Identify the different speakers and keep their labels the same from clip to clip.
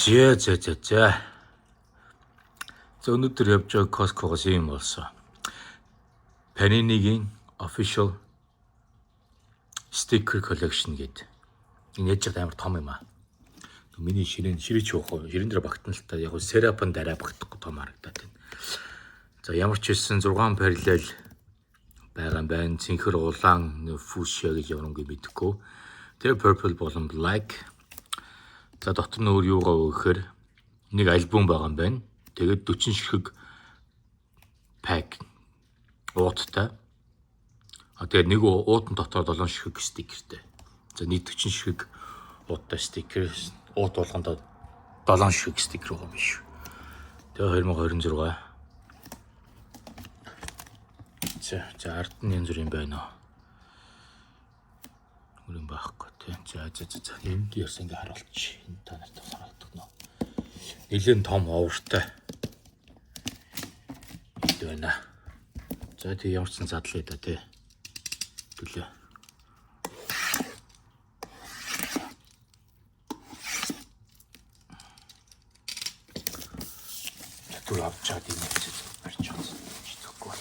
Speaker 1: За. За өнөөдөр явж байгаа Costco-гоос юм болсон. Panini-гийн official sticker collection гэдэг. Энэ яаж амар том юм аа. Миний ширээч явах уу? Ширээн дээр багтана л та. Яг нь Serapon дараа багтахгүй том харагдаад байна. За ямар ч хэлсэн 6 параллел байгаа юм байна. Цэнхэр улаан fuchsia гэж явангүй мэдэхгүй. Тэгээ purple болон black. За дотор нь өөр юугаа вэ гэхээр нэг альбом байгаа юм байна. Тэгээд 40 ширхэг пак ууттай. Тэгээд нэг уутан дотор 7 ширхэг стикертэй. За нийт 40 ширхэг ууттай стикер. Уут болгонд 7 ширхэг стикер байгаа юм биш. Тэгээ 2026. За ард нь янз бүр юм байна. Үрэн байхгүй тий. За энд яс ингээ харуулчих. Энэ та нарт санагдах нь. Нэлээд том овртой. Энд байна. За тий ямар ч сан задлаа да тий. Төлөө. Түр авчаад юм чи барьж байгаа. Читгэхгүй.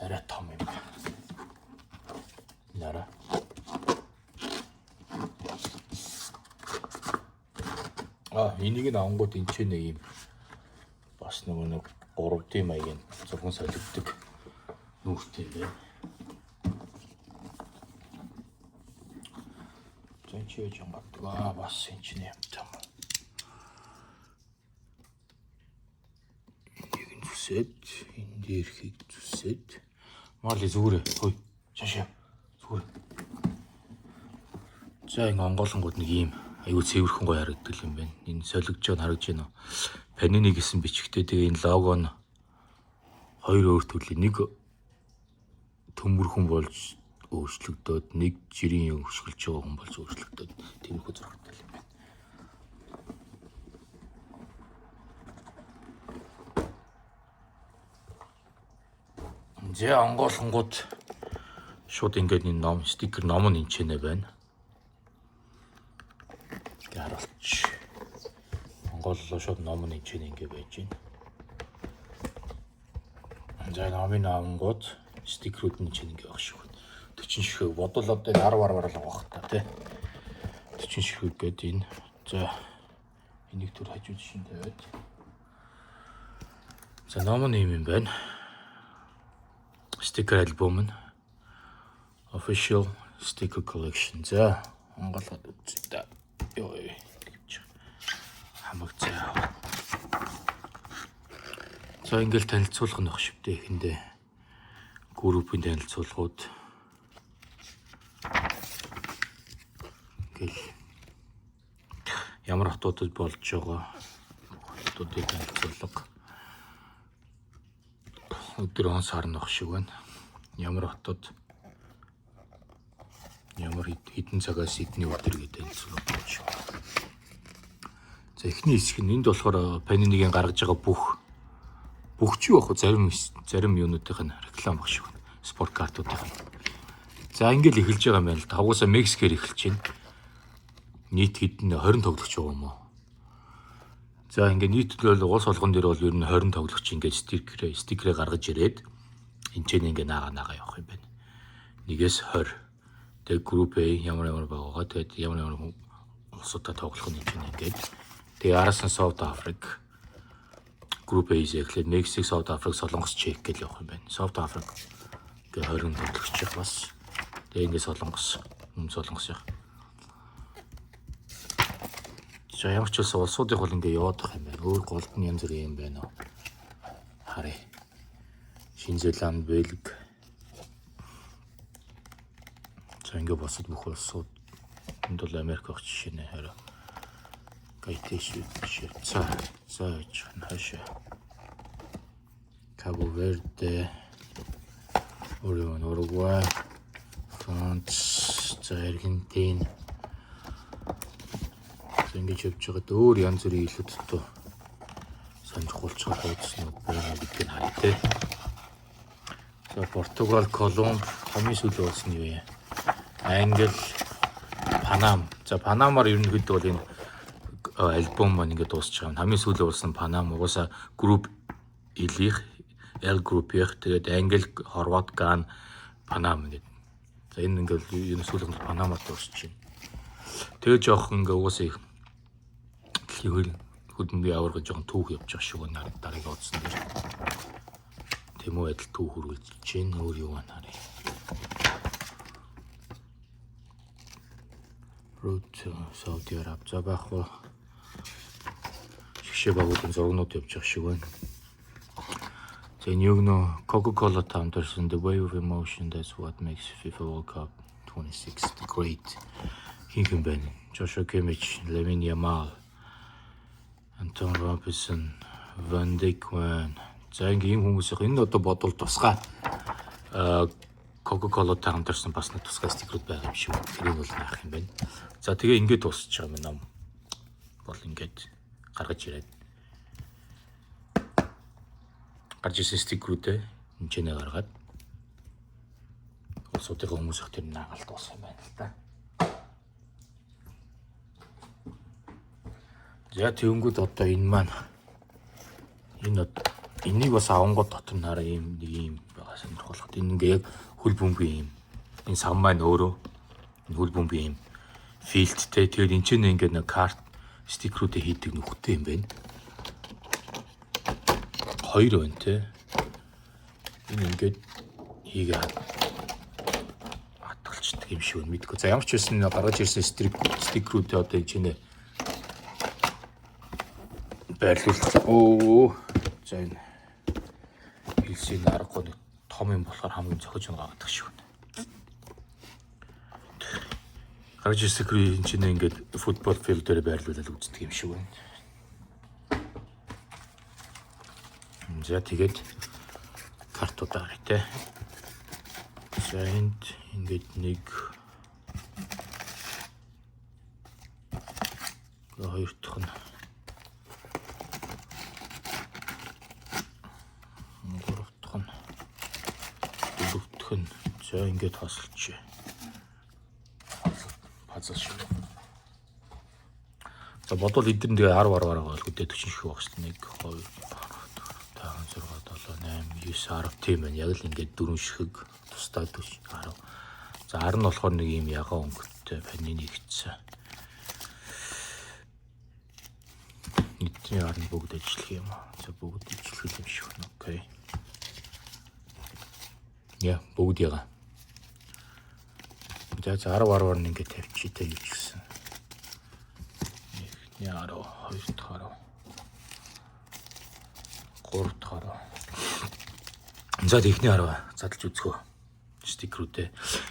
Speaker 1: Арай том юм. Нара. Энийг нь авангууд энэ ч нэг юм бас нэг 3D маягийн зурган солигддог нүртэй юм байна. Зэн чи яаж магадгүй бас энэ ч юм том. Энийг нь зүсээд энэ дээр хийг зүсээд марли зүгээрээ хөөе шашаа зүгээр. За энэ онголонгууд нэг юм аюу цэвэрхэн гоё харагддаг юм байна. Энэ солигдож байгаа харагдаж байна уу? Panini гэсэн бичгтээ тэгээ энэ лого нь хоёр өөр төрлийн нэг төмөрхөн болж өөрчлөгдөөд нэг жирийн өршгөлж байгаа хүн болж өөрчлөгдөөд тиймэрхүү зурагтай юм байна. За онголонгууд шууд ингээд энэ ном стикер ном нь энчэнэ байна. Гаралч. Монголоо шууд ном нь энчэнэ ингээ байж байна. За номын авангууд стикерүүд нь чинь ингээ баг шүү. 40 ширхэг бодвол одоо 10 л авах та тий. 40 ширхэг гэдэг энэ. За энийг түр хажууд шин тавиад. За ном нь юм байна. Sticker альбом нь official sticker collection. За Монголд үзээ. Ёо гэж хамаг заа. За ингээл танилцуулах нь баг шивтэй ихэндээ группийн танилцуулгууд ингээл ямар хотуудад болж байгаа хотуудыг танилцуулга өдөр он сарна баг шиг байна. Ямар хотод ямар хэдэн цагаас эдний өдөр гэдэг танилцуулга болж байна. За эхний хэсэг нь энд болохоор Panini-гийн гаргаж байгаа бүх ч юу ах зарим юунуудын реклам баг шиг байна. Спорт картуудын. За ингээл эхэлж байгаа юм байна л да. Хавгасаа Мексикээр эхэлж байна. Нийт хэдэн 20 тоглогч байгаа юм уу? За ингээ нийтлэл улс олгон дээр бол ер нь 20 тоглогч ингээ стикерээ гаргаж ирээд энэ ч ингээ наага явах юм байна. Нэгээс 20. Тэг групп A ямар байгаагаа тэгээд ямар улсуудаа тоглох нь чинь ингээд. Тэгээ араас нь South Africa групп A-с эхлээд Мексик, South Africa, Солонгос, Чек гэж явах юм байна. South Africa гээ 20 тоглогч бас. Тэгээ ингээ Солонгос яах. За ямар ч улс улсуудын бол ингээ яваад байгаа юм байна. Өөр голд нь янз бүр юм байна уу? Харъя. Шинэ Зеланд, Бельги. За ингээ босод бүх улсууд энд бол Америк байх жишээ нэ хараа. Гайтэш. За хаашаа. Кабо Верде, Уругвай, Франц, Аргентин. Ингэж явж байгаа өөр янз бүрийн илүүдтэй сонирхолч хавцсан уу байна гэдгийг харъя те. За Португал, Колумб, хамгийн сүүлийн улс нь юу вэ? Англи, Панам. За Панамаар ерөнхийдөө бол энэ альбом маань ингээд дуусч байгаа. Хамгийн сүүлийн болсон Панама угаасаа групп L группийнх тэгээд Англи, Хорват, Ган, Панама гэдэг. За энэ ингээд энэ сүүлийн Панамад дуусч байна. Тэгээд жоох ингээд угаасаа их хөдөлмөрийн аварга жоохон түүх явж байгаа шүү гэнэ дараагийн удсан дээр. Тэмүүл адил түүх үргэлжилж байна. Өөр юу байна харъя. Road to Saudi Arabia. За баахгүй шигшээ багуудын зургнууд явж байгаа шүү байна. За энэ юу нөө Coca-Cola хамтарсан The Wave of Emotion, that's what makes FIFA World Cup 26 great. Хин байна. Joshua Kimmich, Lamine Yamal, Anton Robinson, Van Dijk. За ингийн хүмүүсийн энэ одоо бодвол тусгай Coca-Cola хамтарсан бас нэг тусгай стикерүүд байгаа юм шиг. Тэрийг бол наах юм байна. За тэгээ ингээд дуусч байгаа юм ном. Бол ингээд гаргаж ирээд. Гарч ирсэн стикерүүдээ энэ ч нэ гаргаад. Улсуудын хүмүүсийн тэр наагалт дуусах юм байна л да. За тэгэнгүүт одоо энэ маань энийг бас авангууд дотор нараа ийм байгаа сонирхолтой. Энэ ингээ яг хөл бөмбөгийн юм. Энэ сав маань өөрөө энэ хөл бөмбөгийн юм филдтэй. Тэгээд энэ ч ингээ нэг карт стикерүүдээ хийдэг нөхөтэй юм байна. Хоёр байна те. Энэ ингээд хийгээд хатгалцдаг юм шиг мэдгүй. За ямар ч байсан гаргаж ирсэн стикерүүдээ одоо энэ чинь байрлуул. За энэ хэлсийн аргагүй том юм болохоор хамгийн зохиж байгаадаг шүү. Гарч ирсэн энэ чинь ингээд футбол филд дээр байрлуулаад үздэг юм шиг байна. За тэгээд картуудаа гаргая те. За энд ингээд нэг хоёр дахь нь за ингээд хасалчээ. Пазал шүү. За бодвол эдгээр тэгээ 10 гараа хөдөө 40 шиг байх шүү. 1 2 5 6 7 8 9 10 тийм байна. Яг л ингээд 4 шихэг тусдаа 40 10. За 10 нь болохоор нэг юм ягаан өнгөтэй панины нэгтсэн. Эдний 10 бүгд ажиллах юм аа. За бүгд ажиллах юм шиг байна. Окей. Я бүгд яга. За 10 нь ингээд тавьчихъя гэж гисэн. 1 10 2 10 3 10. За ихний 10 задлж үзгөө. Стикерүүдээ.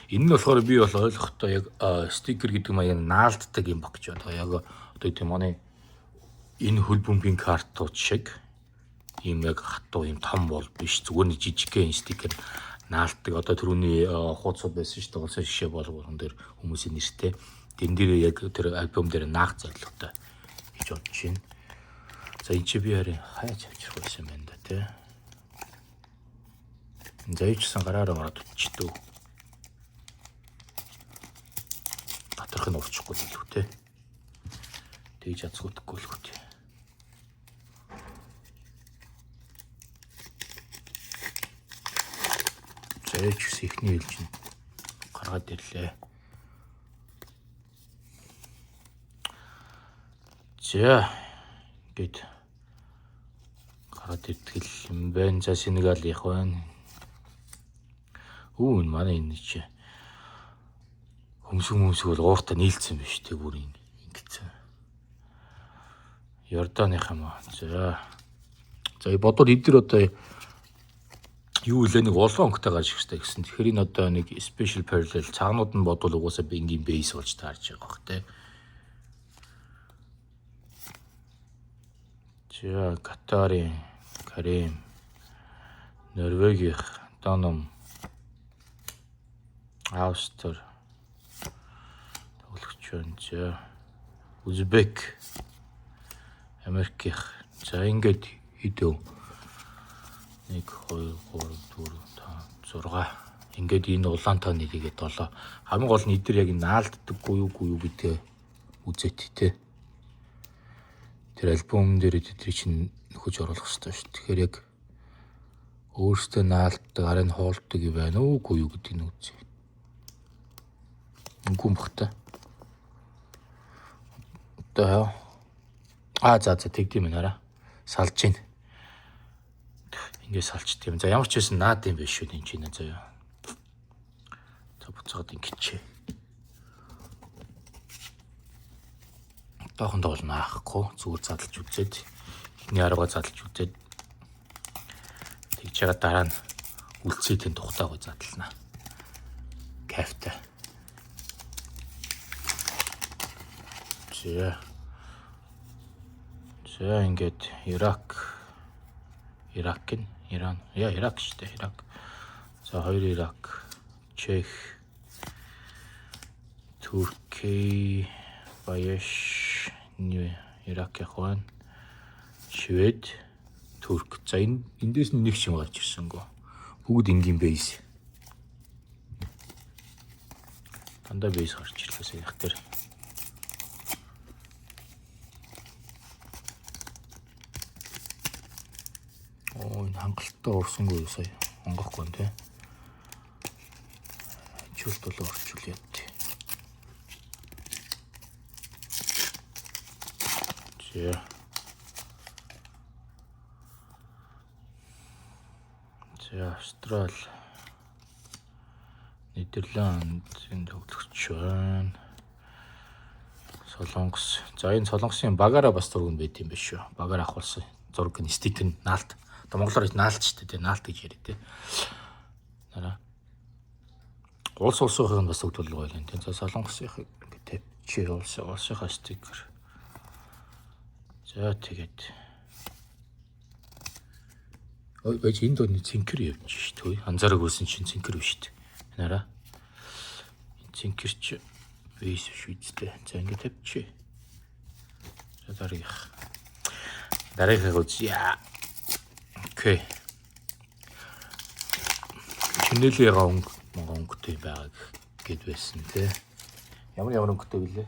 Speaker 1: Энэ нь болохоор би бол ойлгохдоо яг стикер гэдэг нь яг наалддаг юм баг гэж байна. Яг одоо тийм манай энэ хөл бөмбөгийн картууд шиг ийм яг хатуу ийм том бол биш. Зүгээр нэг жижигхэн стикер наалддаг. Одоо түрүүний хуудсууд байсан шүү дээ. Улсын шишээ болгосон дээр хүмүүсийн нэртэй. Тэн дээр яг тэр альбом дээр наах зорилготой гэж бодож байна. За энэ чи би харин хайж авчрах байсан юм байна да тий. За ичсэн гараараа ороод утчихдөө. Батарх нь урчихгүй л үү тий. Тэгж язгуудахгүй л үү тий. Ээж ихний хэлж гаргаад ирлээ. За гээд гараад иртгэл юм байна. За Сенегал их байна. Үүн манай энэ чи хүмүүс бол ууртаа нийлцсэн биш тэг бүр ингэсэн. Йорданых юм аа. За бодвол эдгээр одоо юу илээ нэг олон өнгөтэй гарч ирсэн гэсэн. Тэгэхээр энэ одоо нэг special parallel цаанууд нь бодвол угаасаа энгийн base болж таарч байгаа бох те. За Катарын Карим, Норвегийн Даном, Австри тоглогч байна. За Узбек, Америкийн. За ингээд хэдөө 1 2 3 4 5 6 ингээд энэ улаантай нэрийгээ 7. Хамгийн гол нь эдгээр яг наалддаггүй юу гэдгээ үзээт те. тэр альбом дээр тэдний чинь нөхөж оруулах хэрэгтэй шүү. Тэгэхээр яг өөртөө наалтдаг, арай нь хоолдог юм байна уугүй юу гэдэг нь үзье. Үгүй бохтой. Одоо за тэгдэм юм арай. Салж гин. Ингээ салчт юм. За ямар ч байсан наад юм биш шүү энэ чинь заяа. За буцаад ингэчээ. Тоохондоо бол наахгүй зүгээр задлж үзээд эхний арга задлж үзээд тэгж байгаа дараа нь үлцээтэй тухтаагүй задлана. Кайфтай. За ингээд Ирак нь Иран. Ирак шүү дээ. Ирак. За 2 Ирак, Чех, Туркей, Баяш, Ирак яхван, Швед, Турк. За эндээс нэг шиг гарч ирсэнгөө. Бүгд энгийн бейс. Дандаа бейс гарч ирлээ саях дээр. Энэ хангалттай урсангүй сая. Онгохгүй нэ. Чулт бол орчул яд. За Австрали, Нидерланд энд тоглогч байна. Солонгос. За энэ Солонгосын багаараа бас зураг нь байт юм биш үү? Багаар авахулсан зураг нь стикер нь наалт. Монголоор наалт шүү дээ. Наалт гэж яриад те. Нараа. Улсынхыг нь бас өгдөл гоё юм. За Солонгосынхыг ингээд тавьчих улсынхаа стикер. За тэгээд байж энд дөрний цэнкэр явж шүү дээ. Анзаараг үлсэн чинь цэнкэр биш шүү дээ. Нараа. Энэ цэнкэр чи бейс шүү дээ. За ингээд тавьчих. За дараагийнх үзье. Окей. Чинэлээ өнгөтэй байгааг гэд байсан те. Ямар өнгөтэй гэлээ.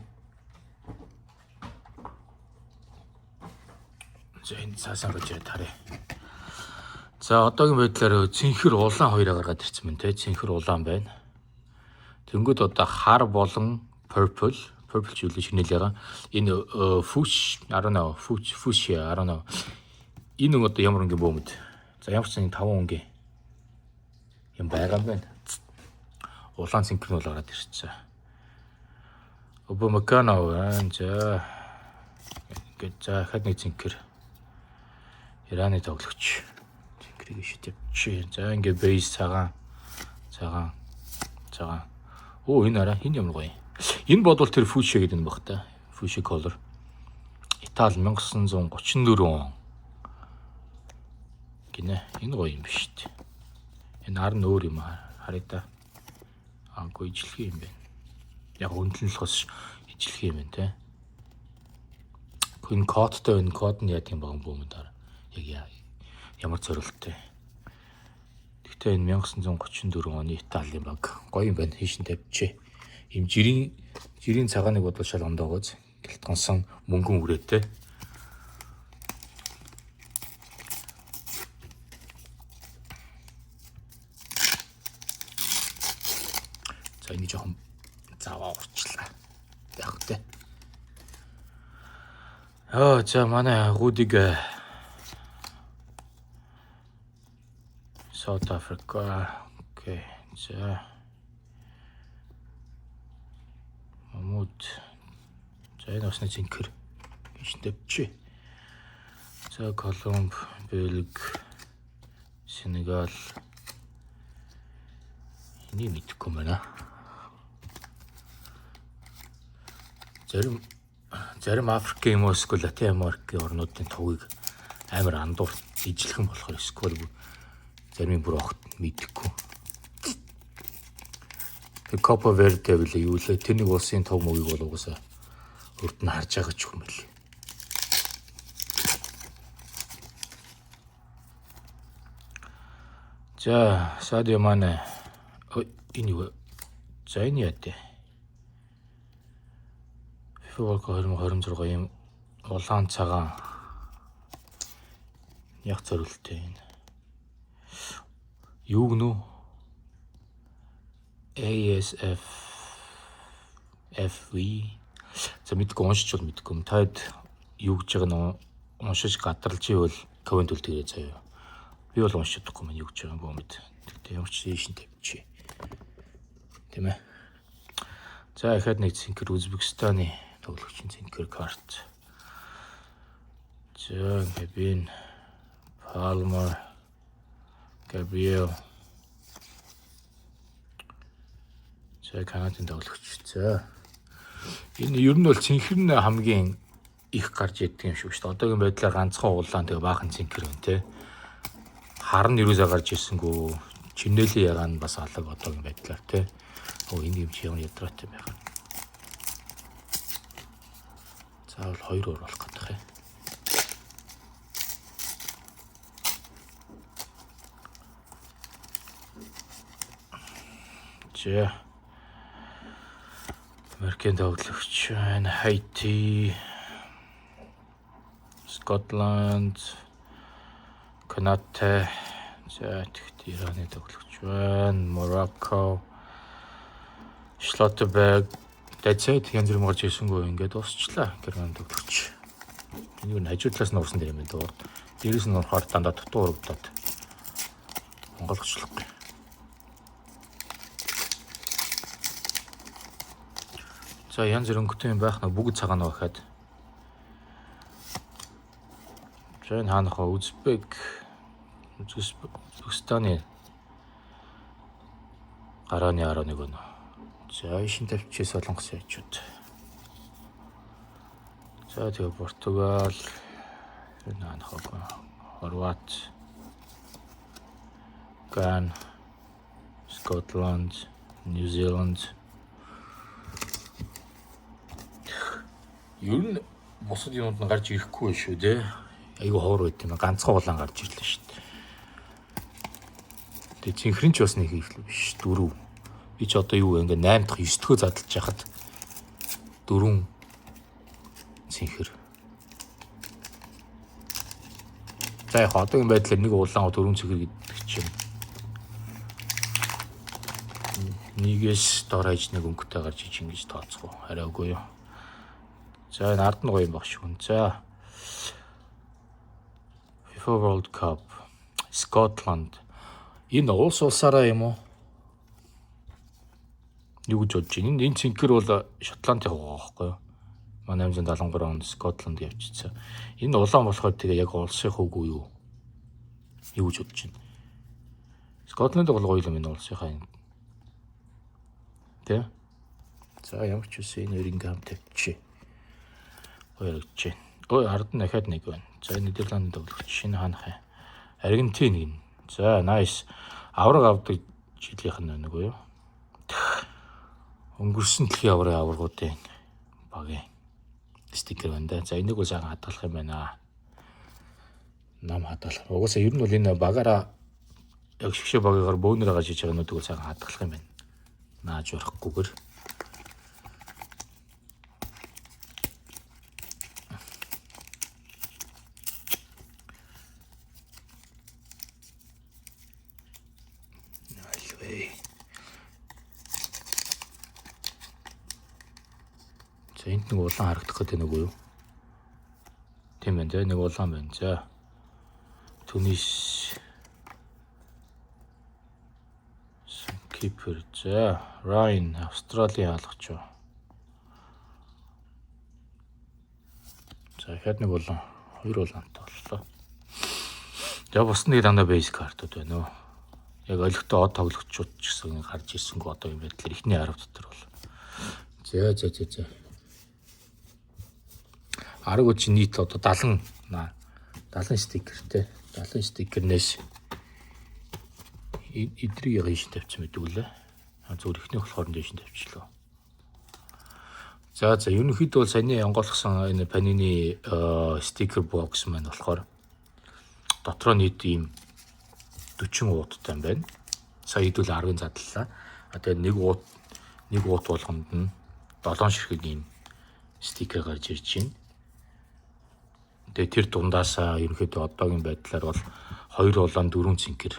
Speaker 1: За энэ цаасаа гэж тарай. За одоогийн байдлаар цэнхэр улаан хоёроо гаргаад ирсэн мэн те. Цэнхэр улаан байна. Тэнгүүд одоо хар болон purple ч үлээ шинэлээга. Энэ fuchsia, I don't know. Энэ одоо ямар өнгийн бөөмөд. За ямар ч нэг 5 өнгийн юм байгаа юм байна. Улаан цэнхэр нь бол гараад ирчихсэн. Обамакана байна. За ингээд за хад нэг цэнхэр. Ираны тоглогч. Цэнхрийг шидэвчээ. За ингээд бейс цагаан. Энэ арай энэ ямар гоё. Энэ бодвол тэр fuchsia гэдэг юм баг та. Fuchsia color. Итали 1934 он. Гинэ. Энэ гоё юм биш үү? Энэ ар нь өөр юм харъя та. Ангүй ижлэх юм байна. Яг өндлөнлөхөс ижлэх юм байна те. Энэ кодтой энэ код нь яа гэм баг бөөмөд ар. Яг ямар зорилттой. Гэхдээ энэ 1934 оны Италийн баг гоё юм байна. Хийшин тавьчихэ. Им жирийн цагааныг бодвол шал ондоогоос гэлтгонсон мөнгөн үрээтэй. За энэ жоохон заваа урчлаа. Яг тэ. За манай Рудиг South Africa. Окей. За Мамуд. За энэ усны цэнхэр гэж тавьчих. За Колумб, Бельги, Сенегал. Энийг мэдхгүй байна. Зарим Африкийн юм уу эсвэл Латин Америкийн орнуудын товыг амар андуур ижлэхэн болохоор эсвэл зарим бүр огт мэдхгүй. Тэг Копа Верде билээ юу лээ. Тэрний улсын тов мөвийг бол угаасаа урд нь харж байгаа ч юм билээ. За Садио Мане. Энэ юу? За энэ яа дээ. FIFA 2026 юм улаан цагаан яг зориулттай энэ. Юу гэнэ үү? ASF FV за мэдгүй уншиж бол мэдгүй. Таад юу гэж байгаа нь уншиж гадарлж ивэл комент үлдээрэй заяа. Би бол уншиж чадахгүй маань юу гэж байгаа юм бөө мэд. Тэгтээ ямар ч шин тавьчих. Тийм ээ. За ихад нэг цэнхэр Узбекистаны тоглогчийн цэнхэр карт. За Габин Palmer Gabriel за Канадын тоглогч. За энэ ер нь бол цэнхэр нь хамгийн их гарч яддаг юм шиг шүү дээ. Одоогийн байдлаар ганцхан улаан тэгээ баахан цэнхэр байна те. Хар нь юусаа гарч ирсэнгүү. Чинээлийн ягаан бас алга одоогийн байдлаар те. Энэ юм чи ямар ядратай байх. Заавал 2 оруулах гэдэг юм. За Америкийн тоглогч байна. Haiti, Scotland, Canada, за тэгт Ираны тоглогч байна. Morocco, Schlotterberg, Дэцэд янз бүр гарч ирсэнгүй ингээд дуусчлаа. Герман тоглогч. Энэ нь хажуу талаас нь урсан дээр юм байна дөө. Дээрээс нь орохоор дандаа дутуу урагдаад. Монголчлахгүй. За янз бүр өнгөтэй юм байх нэг бүгд цагаан байхад. За энэ хаанахаа Узбекистаны гарааны 11 өнө. За шин тавьчихсан солонгос яачууд. За тэгээ Португал, энэ хаанахаа Хорват, Ган, Scotland, New Zealand. Ер нь бусад юмуд нь гарч ирэхгүй шүү дээ. Айгу ховор байт юм. Ганцхан улаан гарч ирлээ шүү дээ. Тэгээ цэнхрэн ч бас нэг ихлээ биш. 4. Би ч одоо юу вэ? Ингээ 8 дахь 9 дөхөө задлж яхад 4 цэнхэр. За яг одоогийн байдлаар нэг улаан 4 цэнхэр гэдэг чинь нэгээс дор хаяж нэг өнгөтэй гарч иж ингэж тооцох уу? Арай үгүй юу. За энэ ард нь гоё юм баг шүү. За FIFA World Cup Scotland энэ улс улсаараа юм уу? Юу гэж бодож байна? Энэ цэнхэр бол Шотландын байгаа байхгүй юу? 1873 онд Scotland явчихсан. Энэ улаан болохоор тэгээ яг улсын хөвгүү юу? Юу гэж бодож байна? Scotland бол гоё юм энэ улсынхаа юм. Тэ? За ямар ч үсэн энэ өринг хам тавьчих. Ойрогч. Ой ард нь дахиад нэг байна. За Нидерландын тоглогч шинэ хаанах юм. Аргентин гин. За nice. Авраг авдаг жилийнх нь нэг үү? Өнгөрсөн дэлхийн аврагын аваргуудын багийн стикер байна да. За энийг бол сайхан хадгалах юм байна. Нам хадгалах. Угсаа ер нь бол энэ багаараа яг шгшээ багыгаар бөөнөр гаж иж байгаа нүдийг сайхан хадгалах юм байна. Нааж барахгүйгээр. За энд нэг улаан харагдах гэдэг нэг үү? Тийм байна. Нэг улаан байна. За Тунис Кипр. За Райн Австралийн хаалгач. За хэд нэг улаан, 2 улаантай боллоо. За бас нэг дандаа бейс картууд байна уу? Яг олигтой од тоглогчуд ч гэсэн гарч ирсэнгүй одоо юм байдлаар ихний 10 дотор бол. За. Арга үчи нийт одоо 70 стикертэй. 70 стикернээс эдрийг яаш тавьчих мэдэг үлээ. Зүгээр ихний болохоор дэш тавьчлаа. За ерөнхийдөө бол саяны онгойлгосон энэ Panini стикер бокс маань болохоор дотроо нийт ийм 40 ууттай юм байна. Сая хэдүүл 10-ын задлаа. Тэгээд нэг уут болгонд нь 7 ширхэг ийм стикер гарч ирж байна. Тэгээ тэр дундаасаа ерөнхийдөө одоогийн байдлаар бол 2 улаан 4 цэнхэр.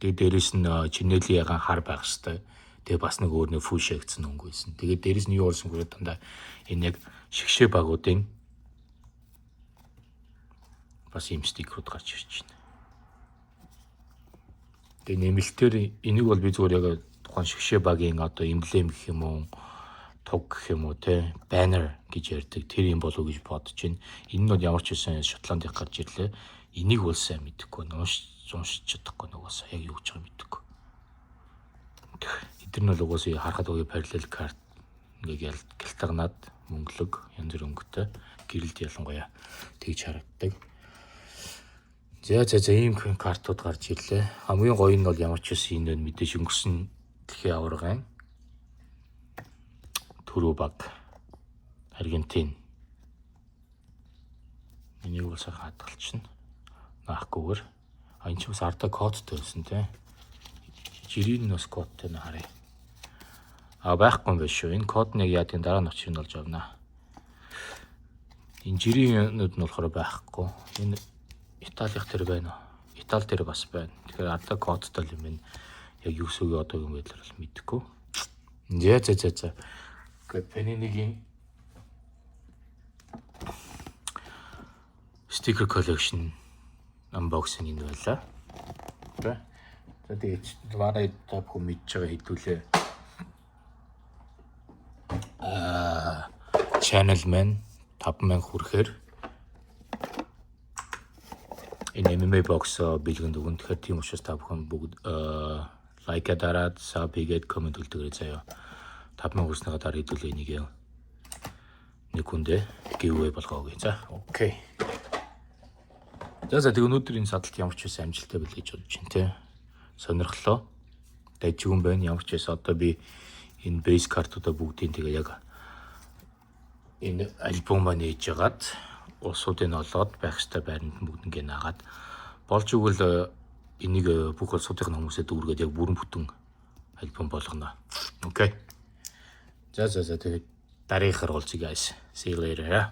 Speaker 1: Тэгээ дээрэс нь чинэлийн ягаан хар байх хэвээр. Тэгээ бас нэг өөр нэг фул шагцсан өнгө байсан. Тэгээ дээрэс нь юу болсон гэвэл дандаа энэ яг шигшээ багуудын бас ийм стикерүүд гарч ирж байна. Тэгээ нэмэлтээр энийг бол би зүгээр яг тухайн шигшээ багийн одоо эмблем гэх юм уу, туг гэх юм уу те баннер гэж ярьдаг тэр юм болов уу гэж бодож байна. Энэ нь бол ямар ч байсан Шотландд гарч ирлээ. Энийг бол сайн мэдэхгүй, уншиж чадахгүй нугасаа яг юу гэж байгааг мэдэхгүй. Эдгээр нь бол угаасаа харахад үгүй параллел карт ингээ гялтганаад мөнгөлөг янз бүр өнгөтэй гэрэлд ялангуяа тэгж харагддаг. За ийм картууд гарч ирлээ. Хамгийн гоё нь бол ямар ч байсан энэ мэдээж өнгөрсөн дэлхийн аваргын түрүү баг Аргентин. Энийг бол сайхан хадгалчихна. Наахгүйгээр. Энэ ч бас ардаа кодтой байсан тий. Жирийн нас кодтой нэ харъя. Байхгүй юм биш шүү. Энэ код нэг яа тийм дараа нь очиж болж авнаа. Энэ жирийнүүд нь болохоор байхгүй. Энэ Италих тэр байна уу? Итали тэр бас байна. Тэгэхээр ардаа кодтой юм байна. Яг юу гэсэн үг одоогийн байдлаар бол мэдэхгүй. За. Гэхдээ Panini-гийн sticker collection unboxing энэ байлаа. За тэгээд манай та бүхэн мэдж байгаа хэдүүлээ. Channel маань 5,000 хүрэхээр энэ MMA box бэлгэнд өгөн. Тэгэхээр тийм учраас та бүхэн бүгд лайк дараад, саб хийгээд комент үлдээгээрэй заяа. 5,000 хүснэгээ дараа хэдүүлээ энийг нэг хүндээ giveaway болгоогэй. За, окей. За тэг өнөөдрийн садалт ямар ч байсан амжилттай байл гэж бодож байна те. Сонирхлоо. Дайжгүй байна ямар ч байсан одоо би энэ base картуудаа бүгдийг тэгээ яг энэ альбом маань нээж ягаад улсуудын олоод байх ёстой байранд бүгднийг наагаад болж игэл энийг бүх улсуудын хүмүүсээ дүүргээд яг бүрэн бүтэн альбом болгоно. Окей. За тэгээд дараагийнхаар уулзъя guys. See you later.